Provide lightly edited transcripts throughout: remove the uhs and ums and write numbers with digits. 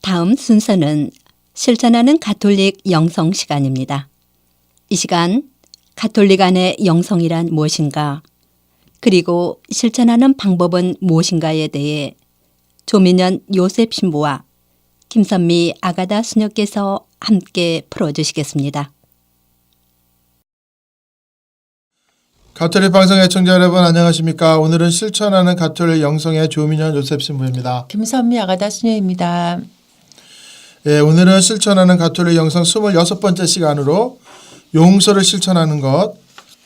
다음 순서는 실천하는 가톨릭 영성 시간입니다. 이 시간 가톨릭 안의 영성이란 무엇인가, 그리고 실천하는 방법은 무엇인가에 대해 조민현 요셉 신부와 김선미 아가다 수녀께서 함께 풀어주시겠습니다. 가톨릭 방송 애청자 여러분 안녕하십니까? 오늘은 실천하는 가톨릭 영성의 조민현 요셉 신부입니다. 김선미 아가다 수녀입니다. 예, 오늘은 실천하는 가톨릭 영성 26번째 시간으로 용서를 실천하는 것,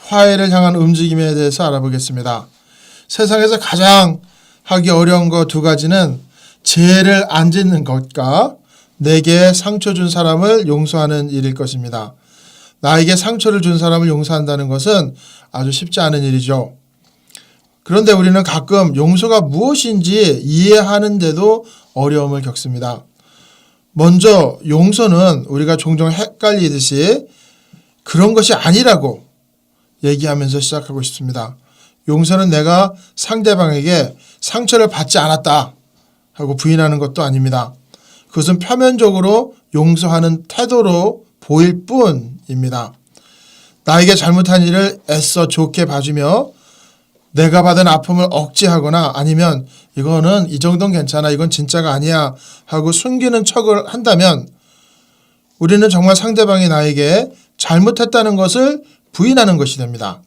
화해를 향한 움직임에 대해서 알아보겠습니다. 세상에서 가장 하기 어려운 것 두 가지는 죄를 안 짓는 것과 내게 상처 준 사람을 용서하는 일일 것입니다. 나에게 상처를 준 사람을 용서한다는 것은 아주 쉽지 않은 일이죠. 그런데 우리는 가끔 용서가 무엇인지 이해하는데도 어려움을 겪습니다. 먼저 용서는 우리가 종종 헷갈리듯이 그런 것이 아니라고 얘기하면서 시작하고 싶습니다. 용서는 내가 상대방에게 상처를 받지 않았다 하고 부인하는 것도 아닙니다. 그것은 표면적으로 용서하는 태도로 보일 뿐입니다. 나에게 잘못한 일을 애써 좋게 봐주며 내가 받은 아픔을 억제하거나 아니면 이거는 이 정도는 괜찮아, 이건 진짜가 아니야 하고 숨기는 척을 한다면 우리는 정말 상대방이 나에게 잘못했다는 것을 부인하는 것이 됩니다.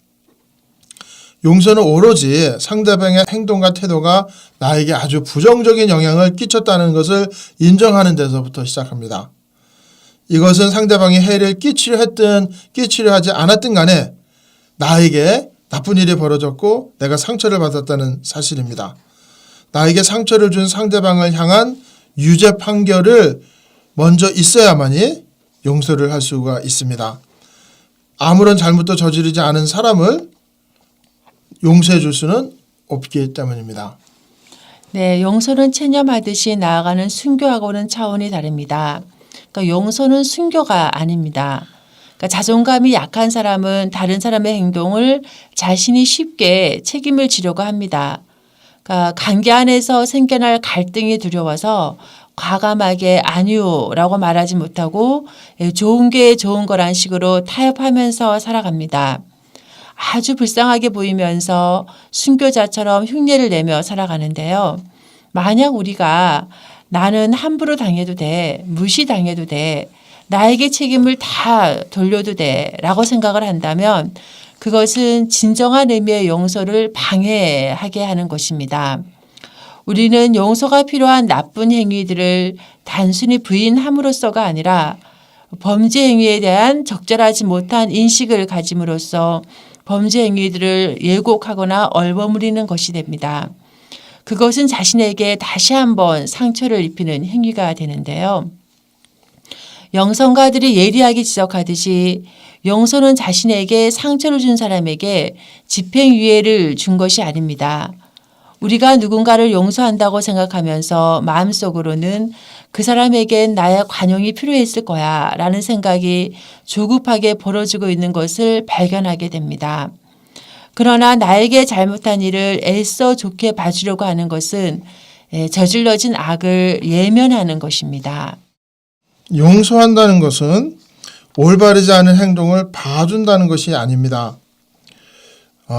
용서는 오로지 상대방의 행동과 태도가 나에게 아주 부정적인 영향을 끼쳤다는 것을 인정하는 데서부터 시작합니다. 이것은 상대방이 해를 끼치려 했든 끼치려 하지 않았든 간에 나에게 나쁜 일이 벌어졌고 내가 상처를 받았다는 사실입니다. 나에게 상처를 준 상대방을 향한 유죄 판결을 먼저 있어야만이 용서를 할 수가 있습니다. 아무런 잘못도 저지르지 않은 사람을 용서해 줄 수는 없기 때문입니다. 네, 용서는 체념하듯이 나아가는 순교하고는 차원이 다릅니다. 그러니까 용서는 순교가 아닙니다. 그러니까 자존감이 약한 사람은 다른 사람의 행동을 자신이 쉽게 책임을 지려고 합니다. 그러니까 관계 안에서 생겨날 갈등이 두려워서 과감하게 아니요라고 말하지 못하고 좋은 게 좋은 거란 식으로 타협하면서 살아갑니다. 아주 불쌍하게 보이면서 순교자처럼 흉내를 내며 살아가는데요. 만약 우리가 나는 함부로 당해도 돼, 무시당해도 돼, 나에게 책임을 다 돌려도 돼 라고 생각을 한다면 그것은 진정한 의미의 용서를 방해하게 하는 것입니다. 우리는 용서가 필요한 나쁜 행위들을 단순히 부인함으로써가 아니라 범죄 행위에 대한 적절하지 못한 인식을 가짐으로써 범죄 행위들을 예고하거나 얼버무리는 것이 됩니다. 그것은 자신에게 다시 한번 상처를 입히는 행위가 되는데요. 영성가들이 예리하게 지적하듯이 용서는 자신에게 상처를 준 사람에게 집행유예를 준 것이 아닙니다. 우리가 누군가를 용서한다고 생각하면서 마음속으로는 그 사람에겐 나의 관용이 필요했을 거야 라는 생각이 조급하게 벌어지고 있는 것을 발견하게 됩니다. 그러나 나에게 잘못한 일을 애써 좋게 봐주려고 하는 것은 저질러진 악을 예면하는 것입니다. 용서한다는 것은 올바르지 않은 행동을 봐준다는 것이 아닙니다.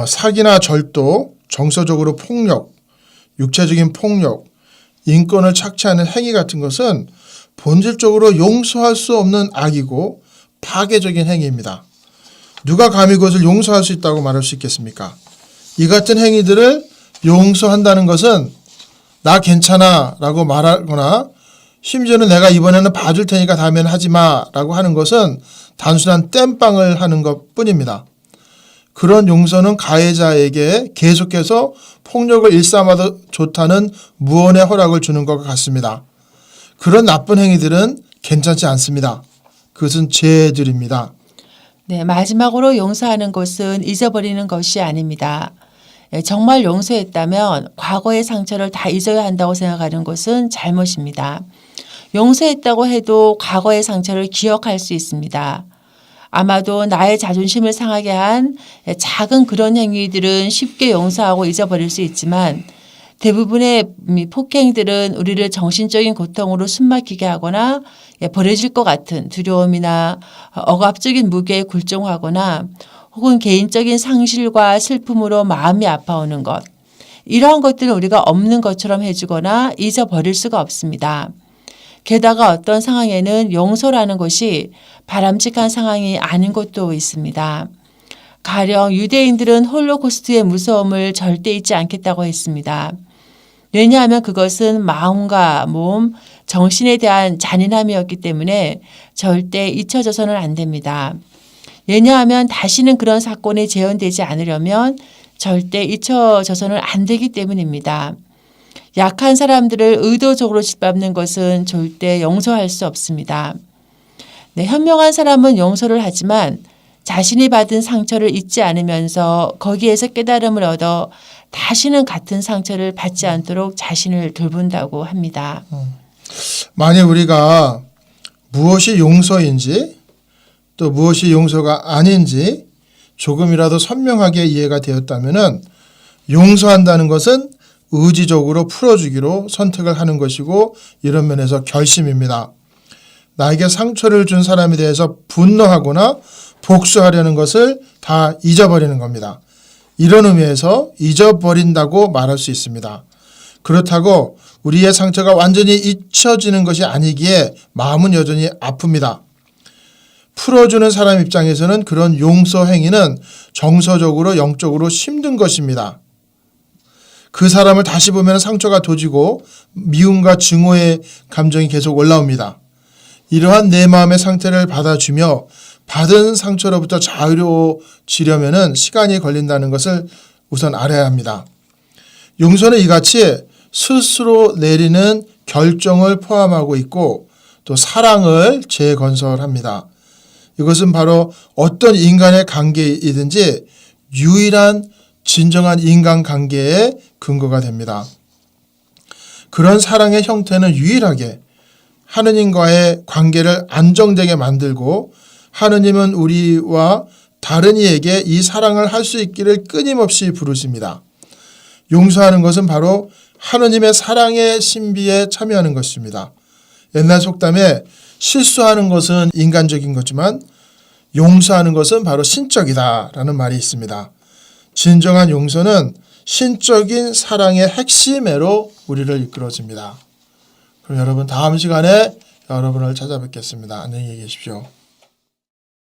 사기나 절도, 정서적으로 폭력, 육체적인 폭력, 인권을 착취하는 행위 같은 것은 본질적으로 용서할 수 없는 악이고 파괴적인 행위입니다. 누가 감히 그것을 용서할 수 있다고 말할 수 있겠습니까? 이 같은 행위들을 용서한다는 것은 나 괜찮아 라고 말하거나 심지어는 내가 이번에는 봐줄 테니까 다음에는 하지 마 라고 하는 것은 단순한 땜빵을 하는 것 뿐입니다. 그런 용서는 가해자에게 계속해서 폭력을 일삼아도 좋다는 무언의 허락을 주는 것과 같습니다. 그런 나쁜 행위들은 괜찮지 않습니다. 그것은 죄들입니다. 네, 마지막으로 용서하는 것은 잊어버리는 것이 아닙니다. 정말 용서했다면 과거의 상처를 다 잊어야 한다고 생각하는 것은 잘못입니다. 용서했다고 해도 과거의 상처를 기억할 수 있습니다. 아마도 나의 자존심을 상하게 한 작은 그런 행위들은 쉽게 용서하고 잊어버릴 수 있지만 대부분의 폭행들은 우리를 정신적인 고통으로 숨막히게 하거나 버려질 것 같은 두려움이나 억압적인 무게에 굴종하거나 혹은 개인적인 상실과 슬픔으로 마음이 아파오는 것. 이러한 것들은 우리가 없는 것처럼 해주거나 잊어버릴 수가 없습니다. 게다가 어떤 상황에는 용서라는 것이 바람직한 상황이 아닌 것도 있습니다. 가령 유대인들은 홀로코스트의 무서움을 절대 잊지 않겠다고 했습니다. 왜냐하면 그것은 마음과 몸, 정신에 대한 잔인함이었기 때문에 절대 잊혀져서는 안 됩니다. 왜냐하면 다시는 그런 사건이 재현되지 않으려면 절대 잊혀져서는 안 되기 때문입니다. 약한 사람들을 의도적으로 짓밟는 것은 절대 용서할 수 없습니다. 네, 현명한 사람은 용서를 하지만 자신이 받은 상처를 잊지 않으면서 거기에서 깨달음을 얻어 다시는 같은 상처를 받지 않도록 자신을 돌본다고 합니다. 만약 우리가 무엇이 용서인지 또 무엇이 용서가 아닌지 조금이라도 선명하게 이해가 되었다면 용서한다는 것은 의지적으로 풀어주기로 선택을 하는 것이고 이런 면에서 결심입니다. 나에게 상처를 준 사람에 대해서 분노하거나 복수하려는 것을 다 잊어버리는 겁니다. 이런 의미에서 잊어버린다고 말할 수 있습니다. 그렇다고 우리의 상처가 완전히 잊혀지는 것이 아니기에 마음은 여전히 아픕니다. 풀어주는 사람 입장에서는 그런 용서 행위는 정서적으로 영적으로 힘든 것입니다. 그 사람을 다시 보면 상처가 도지고 미움과 증오의 감정이 계속 올라옵니다. 이러한 내 마음의 상태를 받아주며 받은 상처로부터 자유로워지려면 시간이 걸린다는 것을 우선 알아야 합니다. 용서는 이같이 스스로 내리는 결정을 포함하고 있고 또 사랑을 재건설합니다. 이것은 바로 어떤 인간의 관계이든지 유일한 진정한 인간관계의 근거가 됩니다. 그런 사랑의 형태는 유일하게 하느님과의 관계를 안정되게 만들고 하느님은 우리와 다른 이에게 이 사랑을 할 수 있기를 끊임없이 부르십니다. 용서하는 것은 바로 하느님의 사랑의 신비에 참여하는 것입니다. 옛날 속담에 실수하는 것은 인간적인 거지만 용서하는 것은 바로 신적이다라는 말이 있습니다. 진정한 용서는 신적인 사랑의 핵심으로 우리를 이끌어줍니다. 그럼 여러분 다음 시간에 여러분을 찾아뵙겠습니다. 안녕히 계십시오.